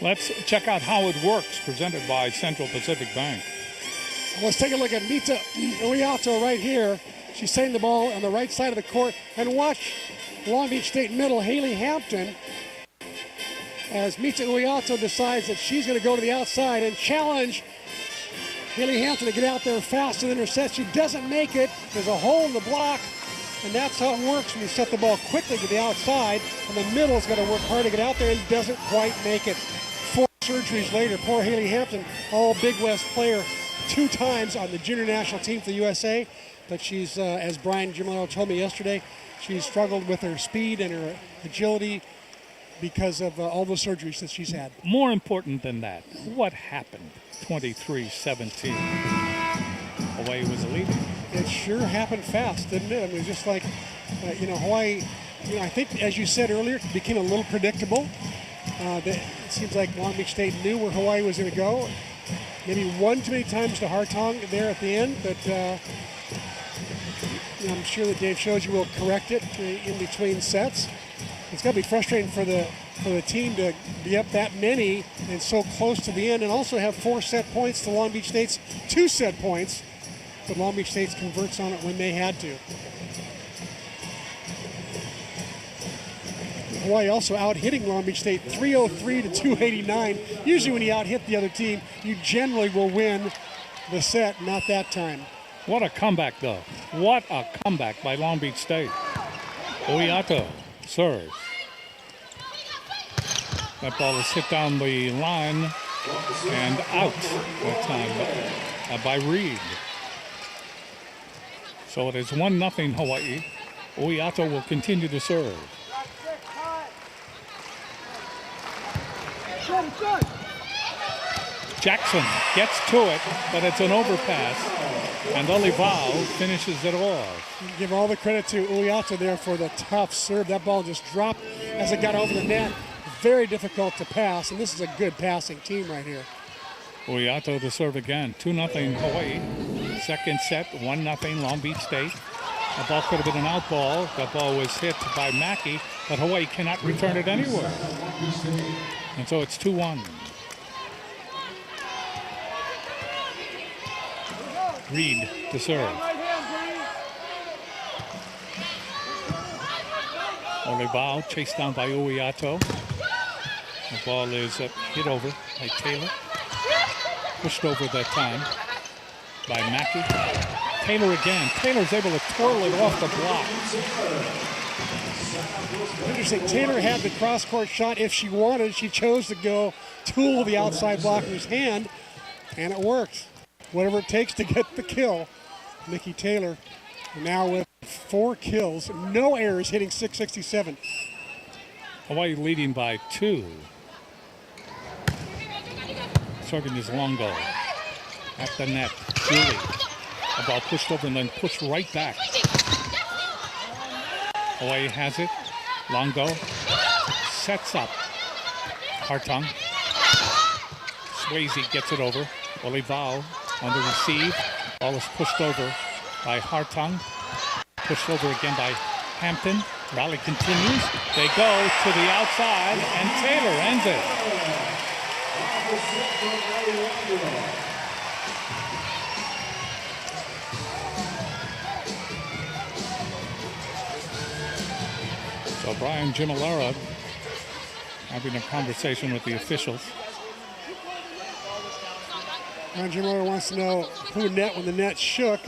Let's check out how it works, presented by Central Pacific Bank. Let's take a look at Mita Uyato right here. She's setting the ball on the right side of the court. And watch Long Beach State middle, Haley Hampton, as Mita Uyato decides that she's going to go to the outside and challenge Haley Hampton to get out there fast and intercept. She doesn't make it. There's a hole in the block, and that's how it works when you set the ball quickly to the outside, and the middle's got to work hard to get out there and doesn't quite make it. 4 surgeries later, poor Haley Hampton, all Big West player 2 times on the junior national team for the USA, but she's, as Brian Gimelo told me yesterday, she's struggled with her speed and her agility because of all the surgeries that she's had. More important than that, what happened? 23-17. Hawaii was leading. It sure happened fast, didn't it? I mean, just like, Hawaii, I think, as you said earlier, it became a little predictable. It seems like Long Beach State knew where Hawaii was going to go. Maybe one too many times to Hartong there at the end, but I'm sure that Dave Shoji will correct it in between sets. It's got to be frustrating for the team to be up that many and so close to the end, and also have 4 set points to Long Beach State's 2 set points. But Long Beach State converts on it when they had to. Hawaii also out-hitting Long Beach State 303 to 289. Usually when you out-hit the other team, you generally will win the set, not that time. What a comeback, though. What a comeback by Long Beach State. Uyato serves. That ball is hit down the line and out that time by Reed. So it is 1-0 Hawaii. Uyato will continue to serve. Jackson gets to it, but it's an overpass. And Olivao finishes it off. Give all the credit to Uyato there for the tough serve. That ball just dropped as it got over the net. Very difficult to pass, and this is a good passing team right here. Uyato to serve again. 2-0 Hawaii. Second set, 1-0 Long Beach State. The ball could have been an out ball. That ball was hit by Mackey, but Hawaii cannot return it anywhere. And so it's 2-1. Reed to serve. Olivao chased down by Uyato. The ball is hit over by Taylor. Pushed over that time by Mackey. Taylor again. Taylor's able to twirl it off the block. Interesting. Taylor had the cross-court shot if she wanted. She chose to go tool the outside blocker's hand, and it worked. Whatever it takes to get the kill. Nikki Taylor now with 4 kills, no errors, hitting .667. Hawaii leading by 2. Serving is Longo. At the net, Julie. The ball pushed over and then pushed right back. Hawaii has it. Longo sets up. Hartung. Swayze gets it over. Olivao on the receive. Ball is pushed over by Hartung. Pushed over again by Hampton. Rally continues. They go to the outside, and Taylor ends it. So Brian Gimellera having a conversation with the officials. Brian Gimellera wants to know who net when the net shook.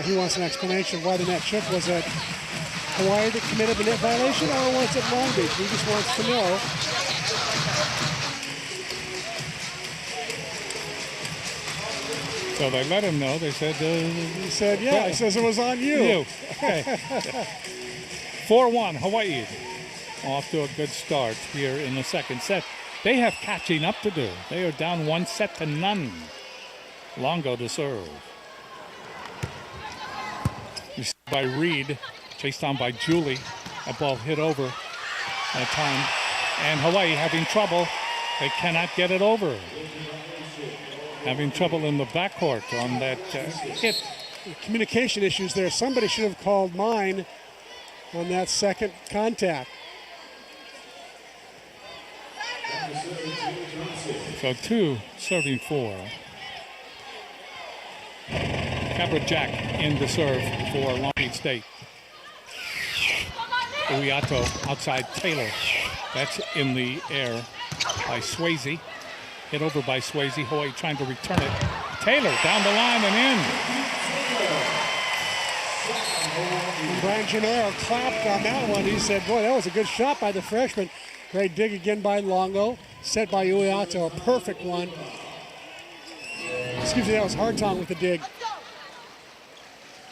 He wants an explanation of why the net shook. Was it Hawaii that committed the net violation, or was it Long Beach? He just wants to know. So they let him know. They said... he said, yeah. He says it was on you. Okay. 4-1, Hawaii. Off to a good start here in the second set. They have catching up to do. They are down 1-0. Longo to serve. By Reed, chased down by Julie. That ball hit over that time. And Hawaii having trouble. They cannot get it over. Having trouble in the backcourt on that hit. Communication issues there. Somebody should have called mine on that second contact. So 2 serving 4. Jack in the serve for Long Beach State. Uyato outside Taylor. That's in the air by Swayze. Hit over by Swayze. Hawaii trying to return it. Taylor down the line and in. Brian Gennaro clapped on that one. He said, boy, that was a good shot by the freshman. Great dig again by Longo. Set by Uyato, a perfect one. Excuse me, that was Hartong with the dig.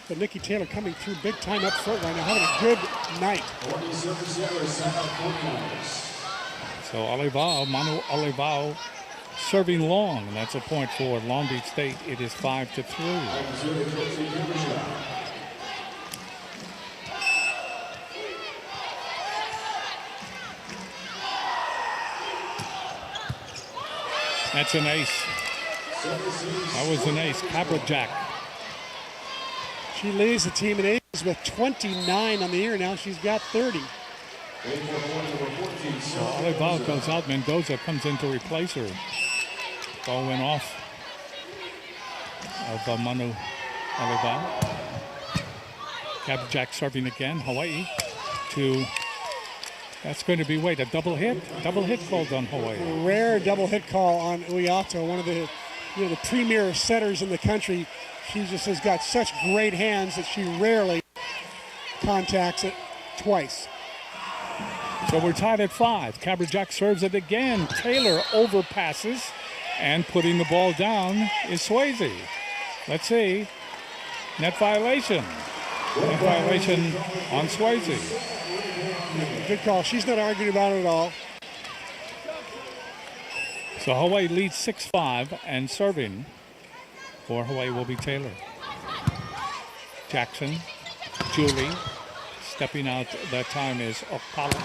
But Nikki Taylor coming through big time up front right now, having a good night. So Manu Olivao serving long, and that's a point for Long Beach State. It is 5-3. That's an ace. That was an ace. Jack. She leads the team in aces with 29 on the year now. She's got 30. So Olivao goes out. Mendoza comes in to replace her. Ball went off of Manu Olivao. Jack serving again. Hawaii to... That's going to be, a double hit? Double hit called on Hawaii. A rare double hit call on Uyato, one of the the premier setters in the country. She just has got such great hands that she rarely contacts it twice. So we're tied at 5. Jack serves it again. Taylor overpasses, and putting the ball down is Swayze. Let's see. Net violation. Net violation on Swayze. Good call. She's not arguing about it at all. So Hawaii leads 6-5, and serving for Hawaii will be Taylor. Jackson, Julie, stepping out that time is Okpala.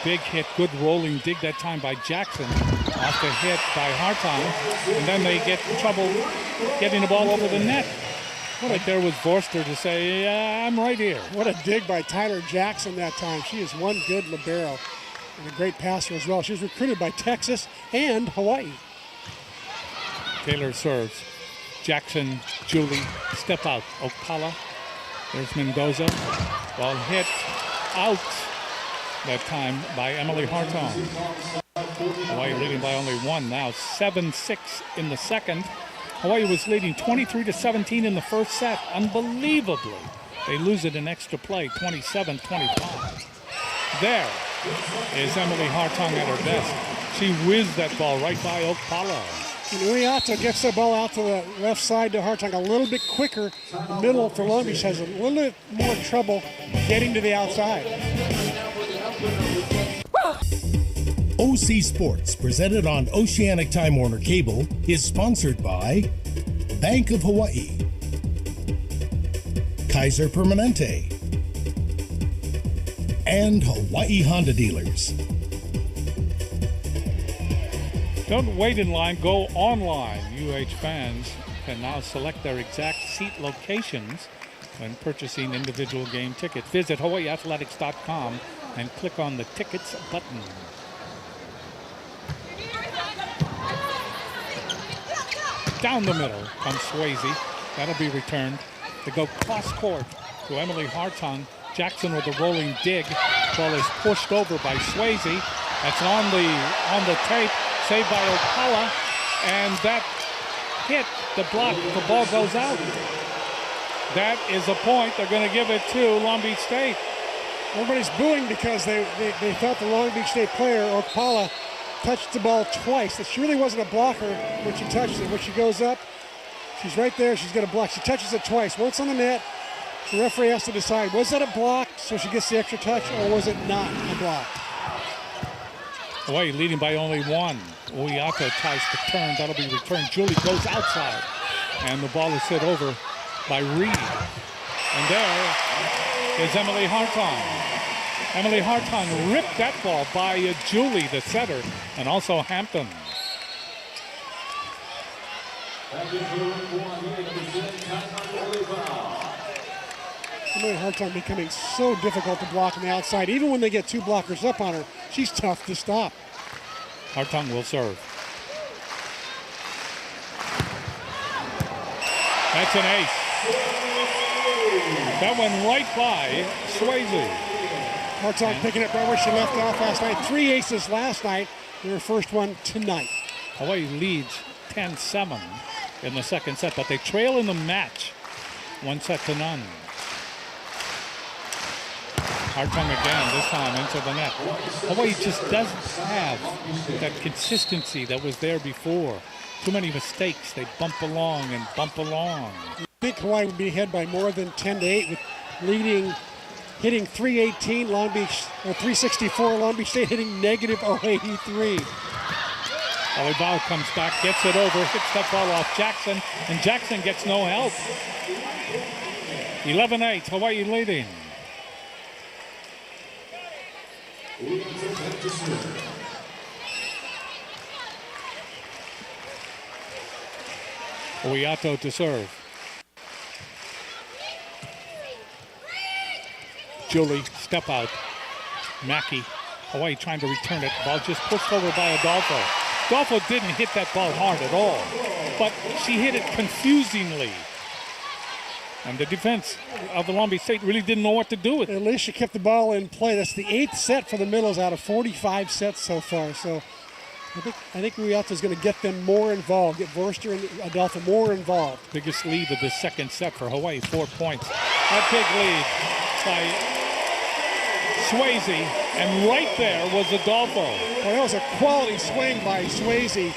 Big hit, good rolling dig that time by Jackson. Off the hit by Hartong, and then they get trouble getting the ball over the net. Right there was Vorster to say, I'm right here. What a dig by Tyler Jackson that time. She is one good libero and a great passer as well. She was recruited by Texas and Hawaii. Taylor serves. Jackson, Julie, step out. Okpala. There's Mendoza. Ball hit out that time by Emily Hartong. Hawaii leading by only 1 now. 7-6 in the second. Hawaii was leading 23-17 in the first set. Unbelievably, they lose it in extra play, 27-25. There is Emily Hartong at her best. She whizzed that ball right by Okpala. And Uyato gets the ball out to the left side to Hartong a little bit quicker. The middle for Long Beach has a little bit more trouble getting to the outside. OC Sports, presented on Oceanic Time Warner Cable, is sponsored by Bank of Hawaii, Kaiser Permanente, and Hawaii Honda Dealers. Don't wait in line, go online. UH fans can now select their exact seat locations when purchasing individual game tickets. Visit hawaiiathletics.com and click on the tickets button. Down the middle comes Swayze. That'll be returned. To go cross court to Emily Hartong. Jackson with a rolling dig. Ball is pushed over by Swayze. That's on the tape. Saved by Okpala. And that hit the block. The ball goes out. That is a point. They're going to give it to Long Beach State. Everybody's booing because they thought the Long Beach State player, Okpala, touched the ball twice. That she really wasn't a blocker when she touches it. When she goes up, she's right there. She's going to block. She touches it twice. Once on the net, the referee has to decide, was that a block so she gets the extra touch, or was it not a block? Hawaii leading by only 1. Uyato tries to turn. That'll be returned. Julie goes outside. And the ball is hit over by Reed. And there is Emily Hartong. Emily Hartong ripped that ball by Julie, the setter, and also Hampton. Emily Hartong becoming so difficult to block on the outside. Even when they get 2 blockers up on her, she's tough to stop. Hartung will serve. That's an ace. That went right by Swayze. Hartung picking up right where she left off last night. 3 aces last night. Their first one tonight. Hawaii leads 10-7 in the second set, but they trail in the match 1-0. Hartung again, this time into the net. Hawaii just doesn't have that consistency that was there before. Too many mistakes. They bump along and bump along. I think Hawaii would be ahead by more than 10-8 with hitting 318, Long Beach, 364, Long Beach State hitting negative 083. Volleyball comes back, gets it over, hits that ball off Jackson, and Jackson gets no help. 11-8, Hawaii leading. Oyato to serve. Julie, step out. Mackey, Hawaii trying to return it. Ball just pushed over by Adolfo. Adolfo didn't hit that ball hard at all, but she hit it confusingly. And the defense of the Long Beach State really didn't know what to do with it. At least she kept the ball in play. That's the 8th set for the Middles out of 45 sets so far. So I think Uyata's going to get them more involved, get Vorster and Adolfo more involved. Biggest lead of the second set for Hawaii, 4 points. A big lead by Swayze, and right there was Adolfo. Well, that was a quality swing by Swayze.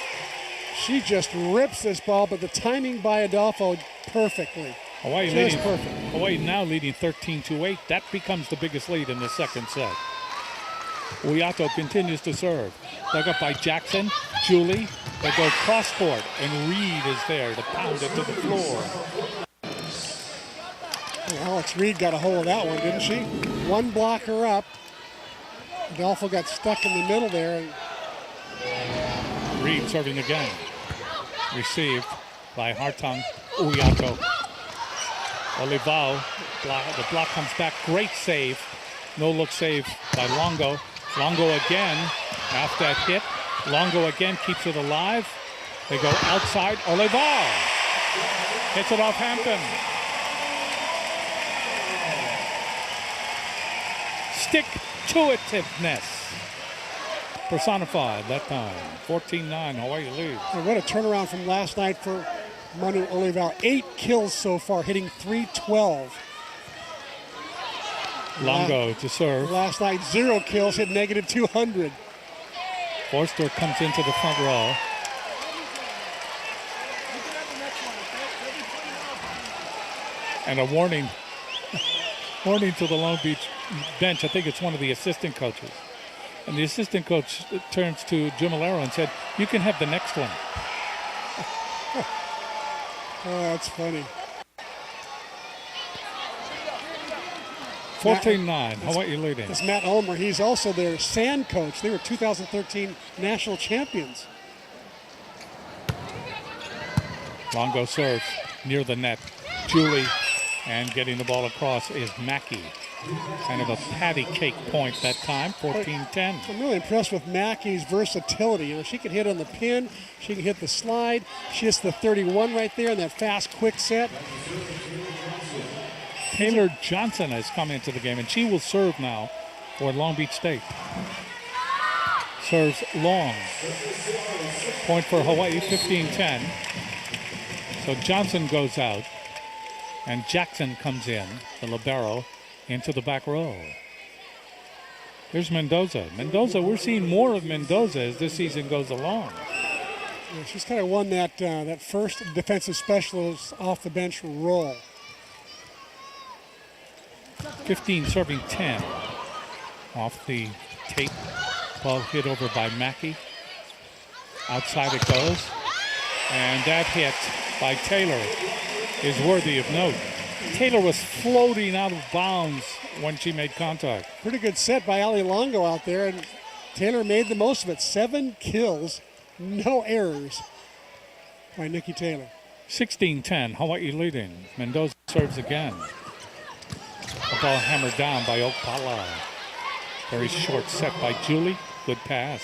She just rips this ball, but the timing by Adolfo perfectly. Hawaii just leading, perfect. Hawaii now leading 13-8. That becomes the biggest lead in the second set. Uyato continues to serve. Dug up by Jackson, Julie. They go cross court, and Reed is there to pound it to the floor. Well, Alex Reed got a hold of that one, didn't she? One blocker up. Adolfo got stuck in the middle there. Reed serving again. Received by Hartung, Uyato. Olivao, the block comes back. Great save. No-look save by Longo. Longo again after that hit. Longo again keeps it alive. They go outside. Olivao hits it off Hampton. Stick-to-itiveness personified that time. 14-9, Hawaii leads. And what a turnaround from last night for Manu Olivao. 8 kills so far, hitting .312. Longo to serve. Last night, 0 kills, hit negative .200. Forster comes into the front row. And a warning to the Long Beach bench. I think it's one of the assistant coaches. And the assistant coach turns to Jim Alero and said, "You can have the next one." Oh, that's funny. 14-9, Hawaii leading. It's Matt Ulmer. He's also their sand coach. They were 2013 national champions. Longo serves near the net. Julie, and getting the ball across is Mackey. Kind of a patty cake point that time, 14-10. I'm really impressed with Mackey's versatility. You know, she can hit on the pin, she can hit the slide. She hits the 31 right there in that fast, quick set. Taylor Johnson has come into the game, and she will serve now for Long Beach State. Serves long. Point for Hawaii, 15-10. So Johnson goes out, and Jackson comes in, the libero, into the back row. Here's Mendoza. We're seeing more of Mendoza as this season goes along. Yeah, she's kind of won that first defensive specialist off the bench role. 15 serving 10. Off the tape. Ball hit over by Mackey. Outside it goes. And that hit by Taylor is worthy of note. Taylor was floating out of bounds when she made contact. Pretty good set by Ali Longo out there, and Taylor made the most of it. 7 kills, no errors by Nikki Taylor. 16-10, Hawaii leading. Mendoza serves again. The ball hammered down by Okpala. Very short set by Julie. Good pass.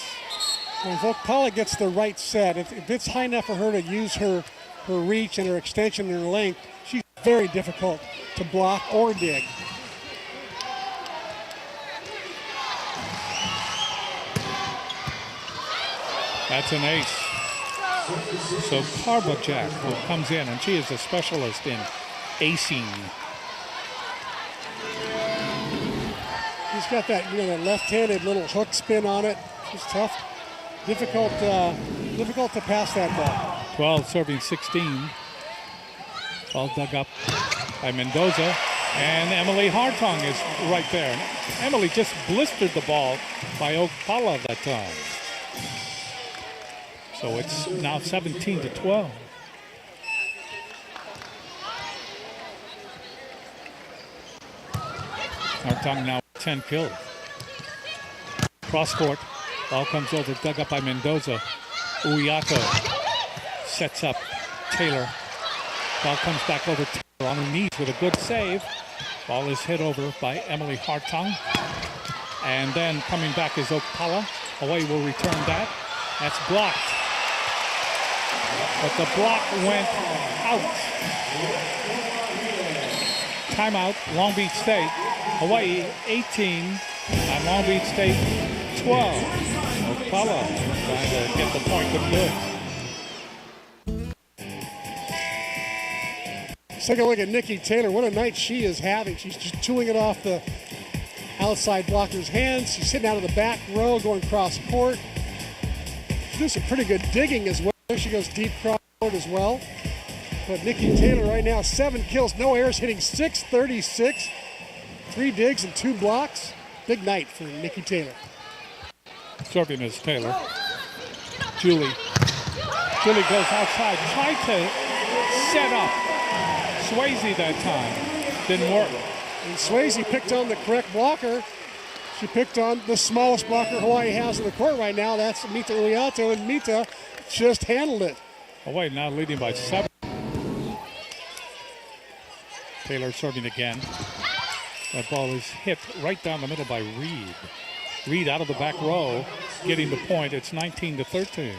So if Okpala gets the right set, if it's high enough for her to use her reach and her extension and her length, she's very difficult to block or dig. That's an ace. So Karbajak, who comes in, and she is a specialist in acing. She's got that, that left-handed little hook spin on it. She's tough. Difficult to pass that ball. 12 serving 16. Ball dug up by Mendoza. And Emily Hartong is right there. Emily just blistered the ball by Okpala that time. So it's now 17-12. Hartong now 10 kills. Cross court. Ball comes over, dug up by Mendoza. Uyato sets up Taylor. Ball comes back over Taylor on her knees with a good save. Ball is hit over by Emily Hartong. And then coming back is Okpala. Hawaii will return that. That's blocked. But the block went out. Timeout, Long Beach State. Hawaii 18 and Long Beach State 12. Okpala trying to get the point to good. Let's take a look at Nikki Taylor. What a night she is having. She's just chewing it off the outside blocker's hands. She's sitting out of the back row going cross court. She's doing some pretty good digging as well. She goes deep cross court as well. But Nikki Taylor right now, 7 kills, no errors, hitting .636. 3 digs and 2 blocks. Big night for Nikki Taylor. Serving is Taylor. Julie goes outside, tried to set up Swayze that time. Didn't work. And Swayze picked on the correct blocker. She picked on the smallest blocker Hawaii has in the court right now. That's Mita Uyato, and Mita just handled it. Hawaii now leading by 7. Taylor serving again. That ball is hit right down the middle by Reed. Reed out of the back row, getting the point. It's 19-13.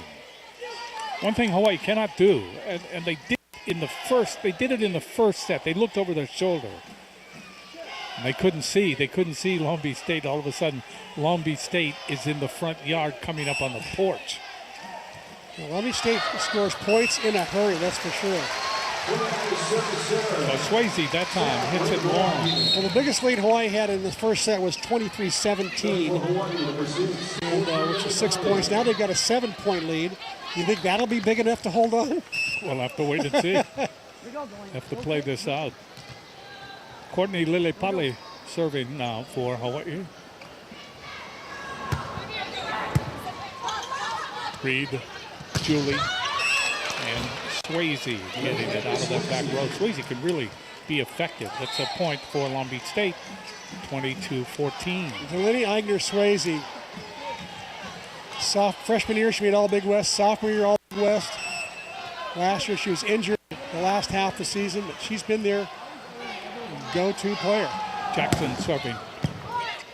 One thing Hawaii cannot do, and they did it in the first set. They looked over their shoulder. And they couldn't see. They couldn't see Long Beach State. All of a sudden, Long Beach State is in the front yard coming up on the porch. Well, Long Beach State scores points in a hurry, that's for sure. So Swayze that time hits it long. Well, the biggest lead Hawaii had in the first set was 23-17, which is 6 points. Now they've got a 7-point lead. You think that'll be big enough to hold on? We'll have to wait and see. Have to play this out. Courtney Lilipale serving now for Hawaii. Reed, Julie, and Swayze getting it out of that back row. Swayze can really be effective. That's a point for Long Beach State, 22-14. Delaney Eigner Swayze. Freshman year, she made All Big West. Sophomore year, All Big West. Last year, she was injured the last half of the season, but she's been their go-to player. Jackson serving.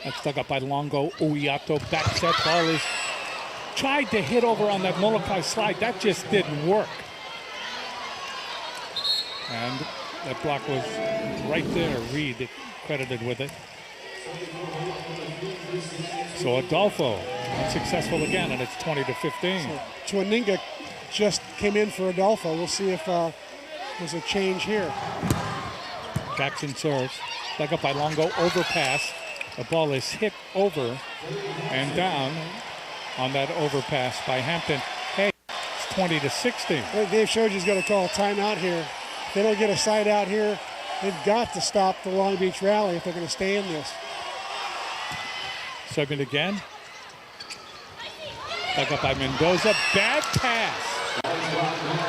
That's dug up by Longo. Uyato back set. Ball is tried to hit over on that Molokai slide. That just didn't work. And that block was right there. Reed credited with it. So Adolfo unsuccessful again, and it's 20-15. So Tuaninga just came in for Adolfo. We'll see if there's a change here. Jackson serves. Dug up by Longo. Overpass. The ball is hit over and down on that overpass by Hampton. Hey, it's 20-16. Well, Dave Shoji's going to call a timeout here. If they don't get a side out here, they've got to stop the Long Beach rally if they're going to stay in this. Serving again. Dug up by Mendoza. Bad pass.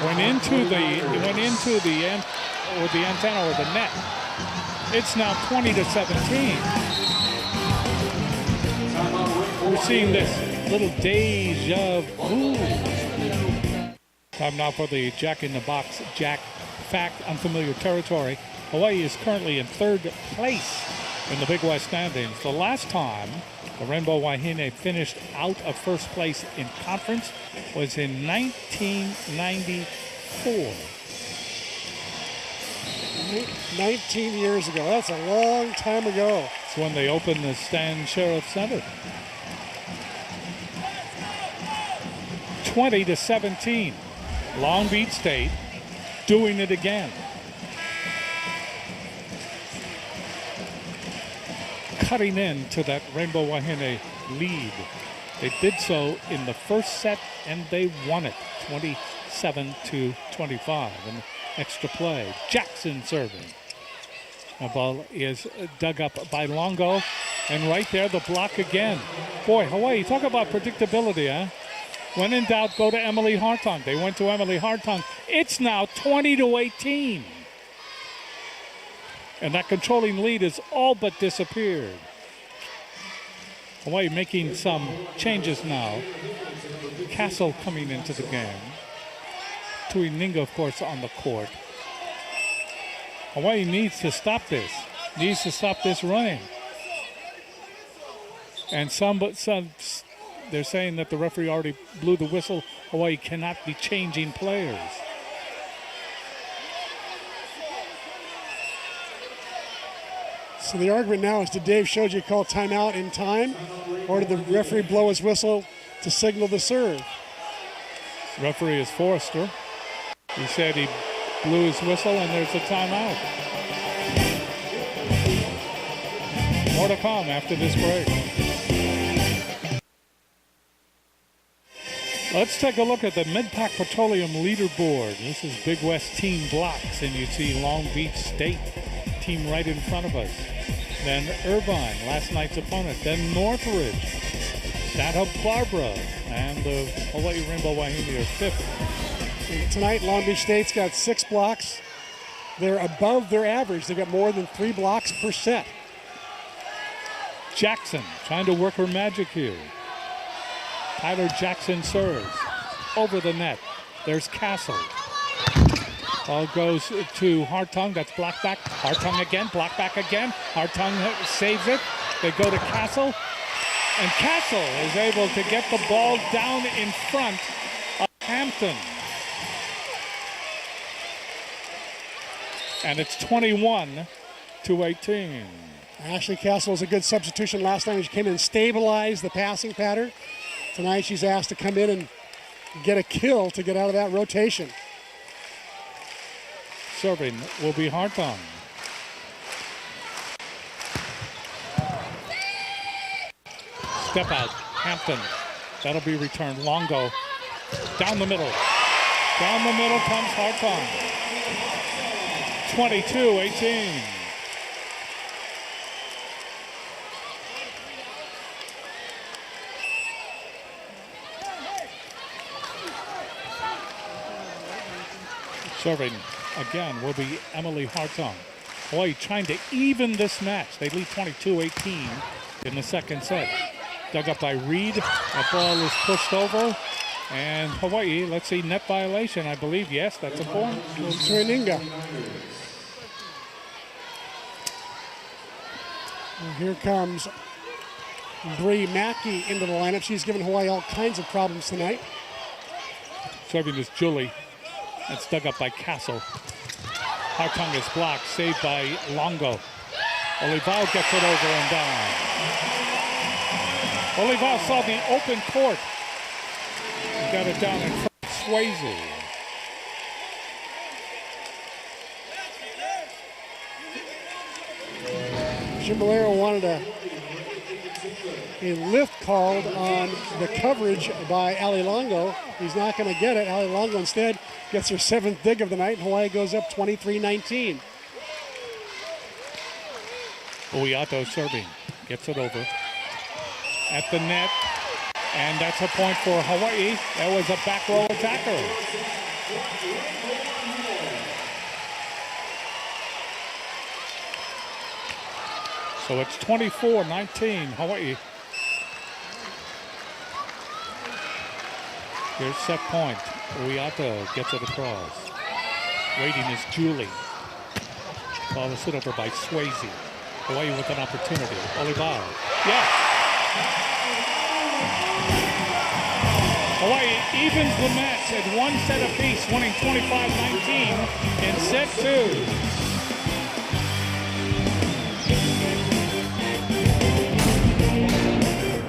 Went into the antenna or the net. It's now 20-17. We're seeing this little deja vu. Time now for the Jack in the Box. Jack fact, unfamiliar territory. Hawaii is currently in 3rd place in the Big West standings. The last time The Rainbow Wahine finished out of first place in conference was in 1994. 19 years ago. That's a long time ago. It's when they opened the Stan Sheriff Center. 20-17. Long Beach State doing it again. Cutting into that Rainbow Wahine lead. They did so in the first set and they won it 27-25 in extra play. Jackson serving. The ball is dug up by Longo, and right there the block again. Boy, Hawaii, talk about predictability, huh? When in doubt, go to Emily Hartung. They went to Emily Hartung. It's now 20-18. And that controlling lead has all but disappeared. Hawaii making some changes now. Castle coming into the game. Tuininga, of course, on the court. Hawaii needs to stop this. Needs to stop this running. And they're saying that the referee already blew the whistle. Hawaii cannot be changing players. So the argument now is, did Dave Shoji call timeout in time, or did the referee blow his whistle to signal the serve? Referee is Forrester. He said he blew his whistle and there's a timeout. More to come after this break. Let's take a look at the Mid-Pac Petroleum leaderboard. This is Big West team blocks, and you see Long Beach State team right in front of us. Then Irvine, last night's opponent. Then Northridge, Santa Barbara, and the Hawaii Rainbow Wahine are fifth. And tonight, Long Beach State's got 6 blocks. They're above their average. They've got more than 3 blocks per set. Jackson trying to work her magic here. Tyler Jackson serves over the net. There's Castle. Ball goes to Hartung. That's blocked back. Hartung again, blocked back again. Hartung saves it. They go to Castle. And Castle is able to get the ball down in front of Hampton. And it's 21-18. Ashley Castle was a good substitution last night. She came in and stabilized the passing pattern. Tonight she's asked to come in and get a kill to get out of that rotation. Serving will be Hartung. Step out, Hampton. That'll be returned. Longo. Down the middle. Down the middle comes Hartung. 22-18. Serving again will be Emily Hartung. Hawaii trying to even this match. They lead 22-18 in the second set. Dug up by Reed. That ball is pushed over. And Hawaii, let's see, net violation, I believe. Yes, that's a point. Tuininga. Here comes Bree Mackey into the lineup. She's given Hawaii all kinds of problems tonight. Serving is Julie. That's dug up by Castle. Hartung is blocked, saved by Longo. Olivao gets it over and down. Olivao saw the open court. He got it down in front of Swayze. Jim Valero wanted a lift called on the coverage by Ali Longo. He's not going to get it. Ali Longo instead gets her 7th dig of the night, and Hawaii goes up 23-19. Uiato serving. Gets it over. At the net. And that's a point for Hawaii. That was a back row attacker. So it's 24-19, Hawaii. Here's set point. Uiato gets it across. Waiting is Julie. Ball is hit over by Swayze. Hawaii with an opportunity. Olivao. Yes. Hawaii evens the match at one set apiece, winning 25-19 in set 2.